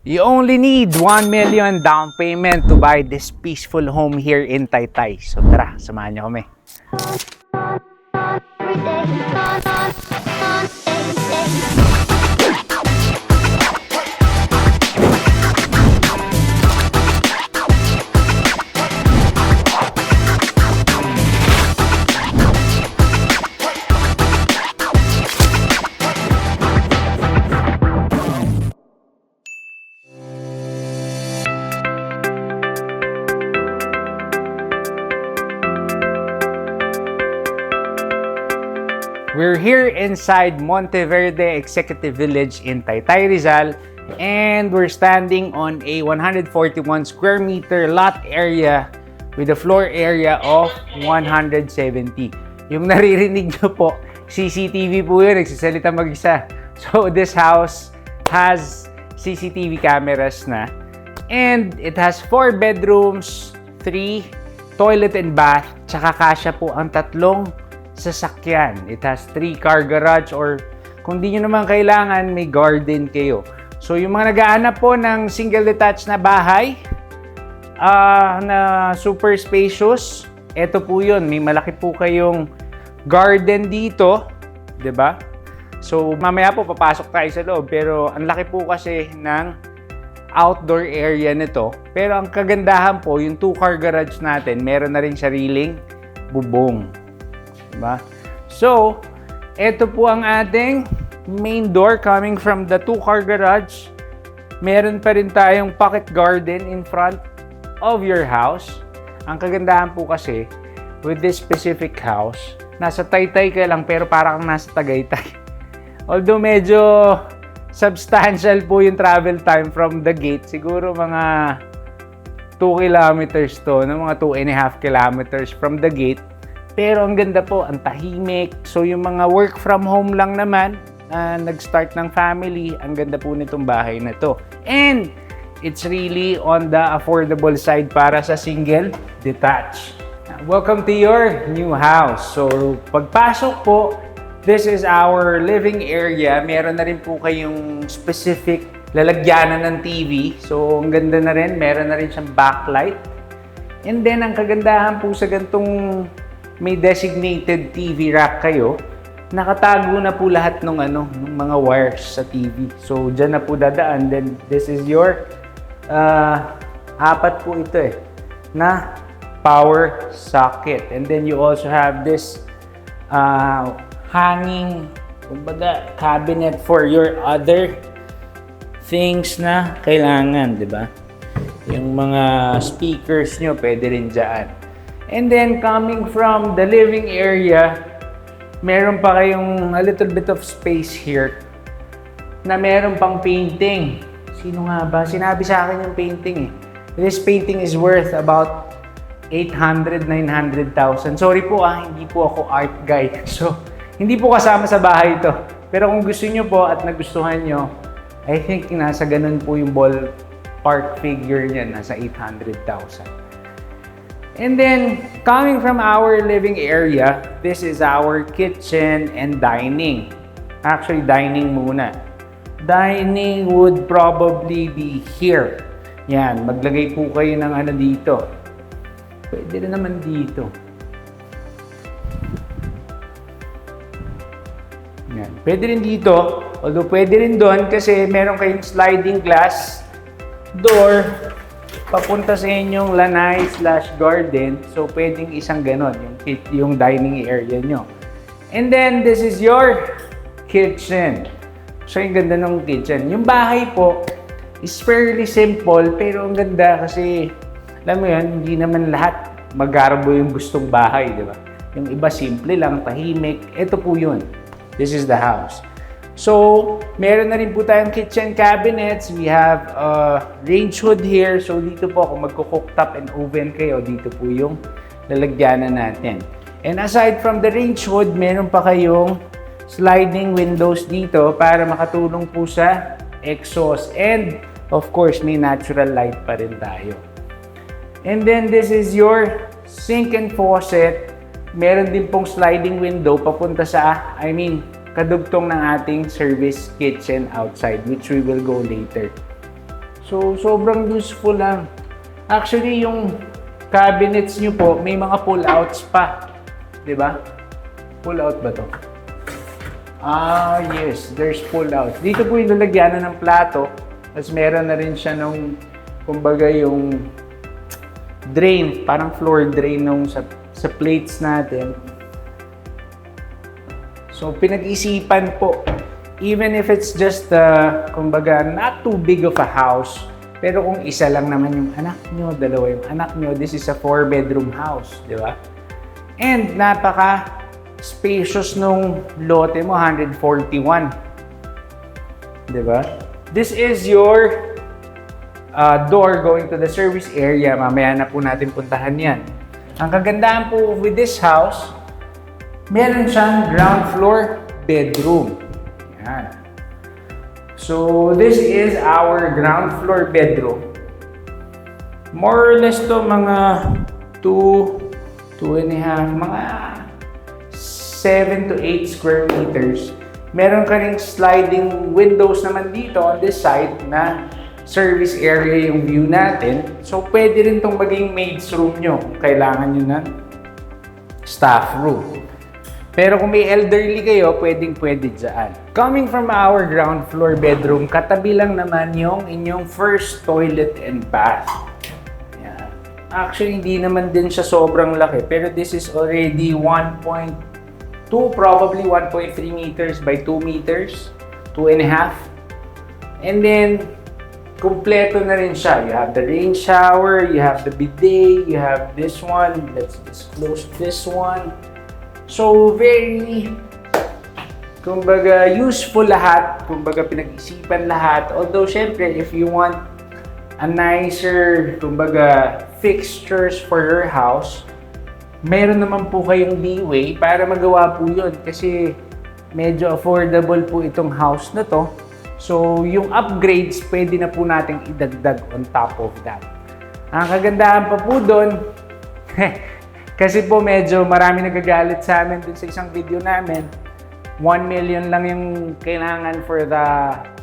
You only need 1 million down payment to buy this peaceful home here in Taytay. So tara, samahan niyo kami. We're here inside Monteverde Executive Village in Taytay, Rizal, and we're standing on a 141 square meter lot area with a floor area of 170. Yung naririnig nyo po, CCTV po yun, nagsasalita mag-isa. So this house has CCTV cameras na, and it has 4 bedrooms, 3 toilet and bath, tsaka kasya po ang 3 sasakyan. It has 3 car garage, or kung di nyo naman kailangan, may garden kayo. So yung mga nag-aanap po ng single detached na bahay na super spacious, eto po yun. May malaki po kayong garden dito, 'di ba? So mamaya po papasok tayo sa loob, pero ang laki po kasi ng outdoor area nito. Pero ang kagandahan po, yung 2 car garage natin, meron na rin sariling bubong. Diba? So, ito po ang ating main door coming from the 2 car garage. Meron pa rin tayong pocket garden in front of your house. Ang kagandahan po kasi, with this specific house, nasa Taytay ka lang pero parang nasa Tagaytay. Although medyo substantial po yung travel time from the gate. Siguro mga 2 kilometers to, mga 2.5 kilometers from the gate. Pero ang ganda po, ang tahimik. So yung mga work from home lang naman, nag-start ng family, ang ganda po nitong bahay na to. And it's really on the affordable side para sa single detached. Welcome to your new house. So pagpasok po, this is our living area. Meron na rin po kayong specific lalagyanan ng TV. So ang ganda na rin, meron na rin siyang backlight. And then ang kagandahan po sa gantong may designated TV rack kayo, nakatago na po lahat ng mga wires sa TV. So, dyan na po dadaan. Then, this is your 4 po ito na power socket. And then, you also have this hanging cabinet for your other things na kailangan, di ba? Yung mga speakers nyo, pwede rin dyan. And then, coming from the living area, meron pa kayong a little bit of space here na meron pang painting. Sino nga ba? Sinabi sa akin yung painting eh. This painting is worth about 800,000-900,000. Sorry po hindi po ako art guy. So, hindi po kasama sa bahay ito. Pero kung gusto nyo po at nagustuhan nyo, I think nasa ganun po yung ballpark figure niya, nasa 800,000. And then, coming from our living area, this is our kitchen and dining. Actually, dining muna. Dining would probably be here. Yan, maglagay po kayo ng dito. Pwede rin naman dito. Yan, pwede rin dito. Although pwede rin doon kasi meron kayong sliding glass door papunta sa inyong lanay/garden. So, pwedeng isang ganon, yung dining area nyo. And then, this is your kitchen. So, yung ganda ng kitchen. Yung bahay po is fairly simple, pero ang ganda kasi, alam mo yun, hindi naman lahat magarbo yung gustong bahay, di ba? Yung iba simple lang, tahimik. Ito po yun. This is the house. So, meron na rin po tayong kitchen cabinets. We have a range hood here. So, dito po kung magko-cooktop and oven kayo, dito po yung lalagyanan natin. And aside from the range hood, meron pa kayong sliding windows dito para makatulong po sa exhaust. And, of course, may natural light pa rin tayo. And then, this is your sink and faucet. Meron din pong sliding window papunta sa, kadugtong ng ating service kitchen outside, which we will go later. So, sobrang useful lang. Actually, yung cabinets nyo po, may mga pull-outs pa. Diba? Pull-out ba to? Ah, yes. There's pull-out. Dito po yung lalagyanan ng plato. Tapos meron na rin siya nung, kumbaga yung drain. Parang floor drain nung sa plates natin. So, pinag-isipan po. Even if it's just, kumbaga, not too big of a house, pero kung isa lang naman yung anak nyo, dalawa yung anak nyo, this is a 4-bedroom house, di ba? And napaka-spacious nung lote mo, 141. Di ba? This is your door going to the service area. Mamaya na po natin puntahan yan. Ang kagandahan po with this house, meron siyang ground floor bedroom. Yan. So, this is our ground floor bedroom. More or less to mga 2.5, mga 7 to 8 square meters. Meron ka ring sliding windows naman dito on this side na service area yung view natin. So, pwede rin itong maging maid's room nyo kung kailangan nyo ng staff room. Pero kung may elderly kayo, pwedeng-pwede dyan. Coming from our ground floor bedroom, katabi lang naman yung inyong first toilet and bath. Yan. Actually, hindi naman din siya sobrang laki. Pero this is already 1.2, probably 1.3 meters by 2 meters, 2.5. And then, kumpleto na rin siya. You have the rain shower, you have the bidet, you have this one. Let's just close this one. So, very, kumbaga, useful lahat. Kumbaga, pinag-isipan lahat. Although, syempre, if you want a nicer, kumbaga, fixtures for your house, meron naman po kayong leeway para magawa po yun. Kasi, medyo affordable po itong house na to. So, yung upgrades, pwede na po nating idagdag on top of that. Ang kagandahan pa po doon, kasi po medyo marami nagagalit sa amin dun sa isang video namin. 1 million lang yung kailangan for the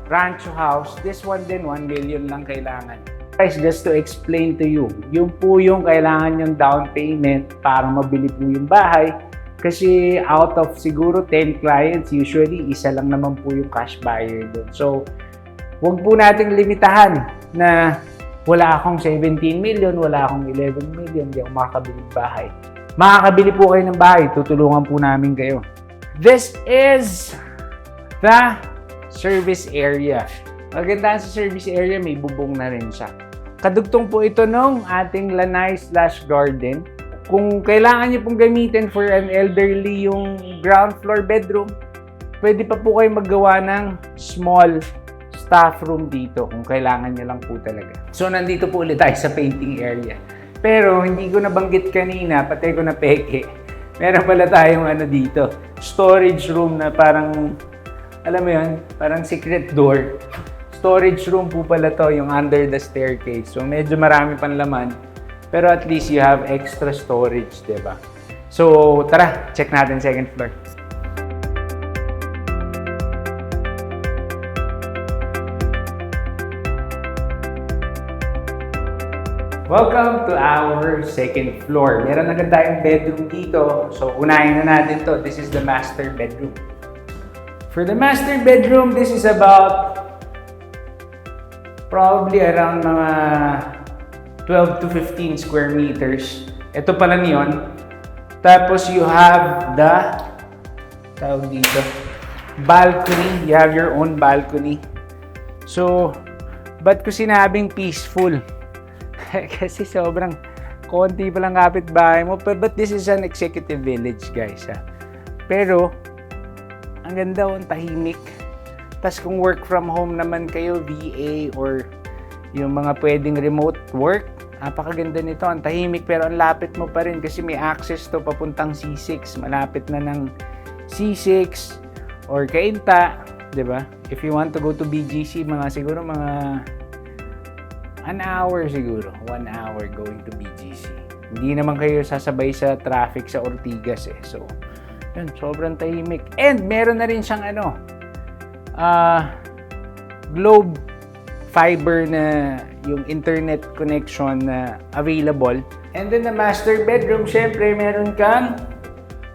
rancho house. This one din, 1 million lang kailangan. Guys, just to explain to you, yung po yung kailangan yung down payment para mabili po yung bahay. Kasi out of siguro 10 clients, usually isa lang naman po yung cash buyer dun. So, wag po nating limitahan na wala akong 17 million, wala akong 11 million, hindi ako makakabili ng bahay. Makakabili po kayo ng bahay, tutulungan po namin kayo. This is the service area. Maganda sa service area, may bubong na rin siya. Kadugtong po ito nung ating lanai/garden. Kung kailangan niyo pong gamitin for an elderly yung ground floor bedroom, pwede pa po kayo maggawa ng small staff room dito kung kailangan niyo lang po talaga. So, nandito po ulit tayo sa painting area. Pero, hindi ko nabanggit kanina, pati ko na peke. Meron pala tayong dito, storage room na parang, alam mo yun, parang secret door. Storage room po pala to, yung under the staircase. So, medyo marami pang laman. Pero at least you have extra storage, diba? So, tara, check natin second floor. Welcome to our second floor. Meron agad tayong bedroom dito. So, unahin na natin to. This is the master bedroom. For the master bedroom, this is about probably around mga 12 to 15 square meters. Ito pa lang yun. Tapos you have the tawag dito, balcony. You have your own balcony. So, ba't ko sinabing peaceful? Kasi sobrang konti pa lang kapitbahay mo. But this is an executive village, guys. Pero, ang ganda, ang tahimik. Tapos kung work from home naman kayo, VA or yung mga pwedeng remote work, napakaganda nito. Ang tahimik pero ang lapit mo pa rin kasi may access to papuntang C6. Malapit na ng C6 or Cainta, di ba? If you want to go to BGC, siguro mga an hour siguro. 1 hour going to BGC. Hindi naman kayo sasabay sa traffic sa Ortigas eh. So, yun, sobrang tahimik. And meron na rin siyang globe fiber na yung internet connection na available. And then the master bedroom, syempre meron kang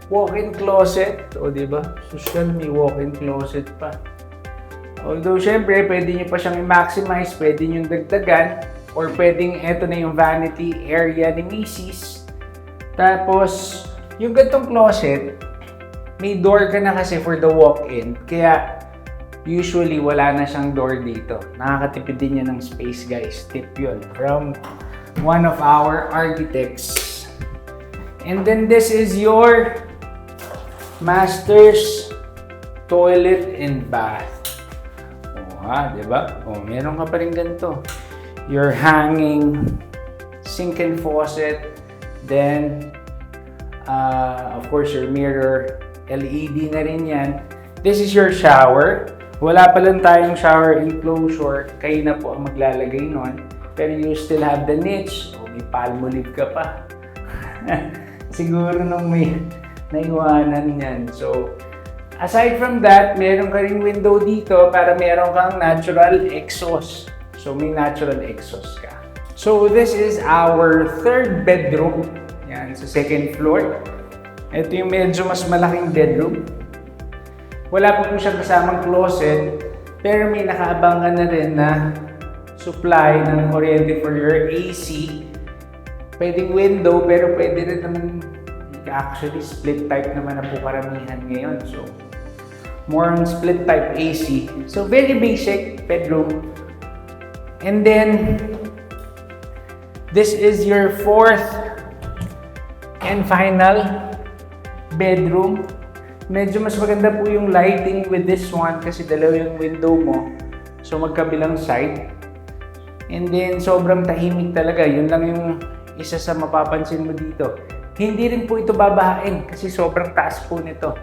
walk-in closet. O diba? Social, may walk-in closet pa. Although syempre pwede nyo pa siyang i-maximize, pwede nyo dagdagan, or pwedeng eto na yung vanity area ni Mrs. Tapos yung gantong closet, may door ka na kasi for the walk-in. Kaya usually wala na siyang door dito. Nakakatipid din yan ng space, guys. Tip yun from one of our architects. And then this is your master's toilet and bath. O ha, diba? O, meron ka pa rin ganito. Your hanging sink and faucet. Then, of course, your mirror. LED na rin yan. This is your shower. Wala pa lang tayong shower enclosure. Kayo na po ang maglalagay nun. Pero you still have the niche. O, may palmolive ka pa. Siguro nung may naiwanan yan. So, aside from that, meron ka ring window dito para meron kang natural exhaust. So, may natural exhaust ka. So, this is our third bedroom. Yan, sa second floor. Ito yung medyo mas malaking bedroom. Wala pa po siyang kasamang closet, pero may nakaabangan na rin na supply ng kuryente for your AC. Pwedeng window, pero pwede rin naman actually split type naman na po karamihan ngayon. So, more on split type AC. So, very basic bedroom. And then, this is your fourth and final bedroom. Medyo mas maganda po yung lighting with this one kasi dalawa yung window mo. So magkabilang side. And then sobrang tahimik talaga. Yun lang yung isa sa mapapansin mo dito. Hindi rin po ito babahain kasi sobrang taas po nito.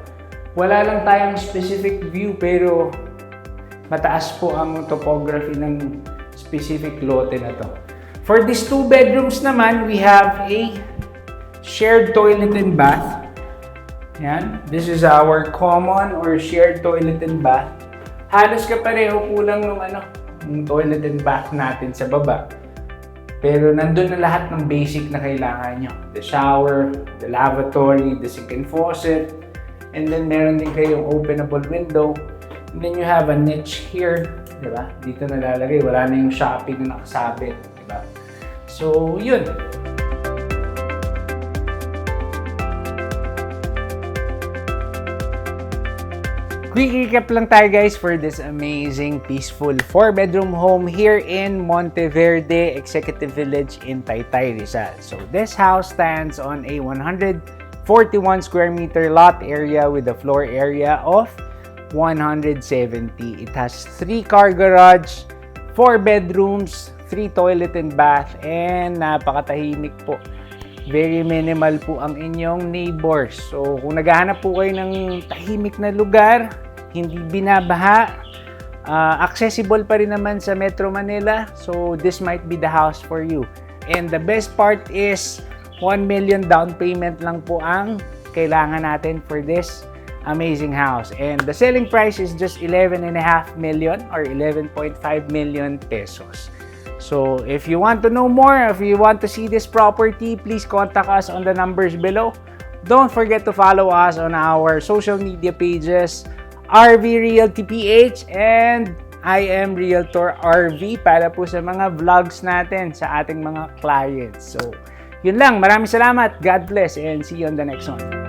Wala lang tayong specific view pero mataas po ang topography ng specific lote na to. For these two bedrooms naman, we have a shared toilet and bath. Yan. This is our common or shared toilet and bath. Halos kapareho po lang ng toilet and bath natin sa baba. Pero nandun na lahat ng basic na kailangan nyo. The shower, the lavatory, the sink and faucet. And then meron din kayong openable window. And then you have a niche here. Diba? Dito nalalagay. Wala na yung shopping na nakasabit. Diba? So, yun. Quick recap lang tayo guys for this amazing, peaceful 4-bedroom home here in Monteverde Executive Village in Taytay, Rizal. So this house stands on a 141 square meter lot area with a floor area of 170. It has 3-car garage, 4 bedrooms, 3 toilet and bath, and napakatahimik po. Very minimal po ang inyong neighbors. So, kung naghahanap po kayo ng tahimik na lugar, hindi binabaha, accessible pa rin naman sa Metro Manila, so this might be the house for you. And the best part is, 1 million down payment lang po ang kailangan natin for this amazing house. And the selling price is just 11.5 million or 11.5 million pesos. So, if you want to know more, if you want to see this property, please contact us on the numbers below. Don't forget to follow us on our social media pages, RV Realty PH and I Am Realtor RV para po sa mga vlogs natin sa ating mga clients. So, yun lang. Maraming salamat. God bless and see you on the next one.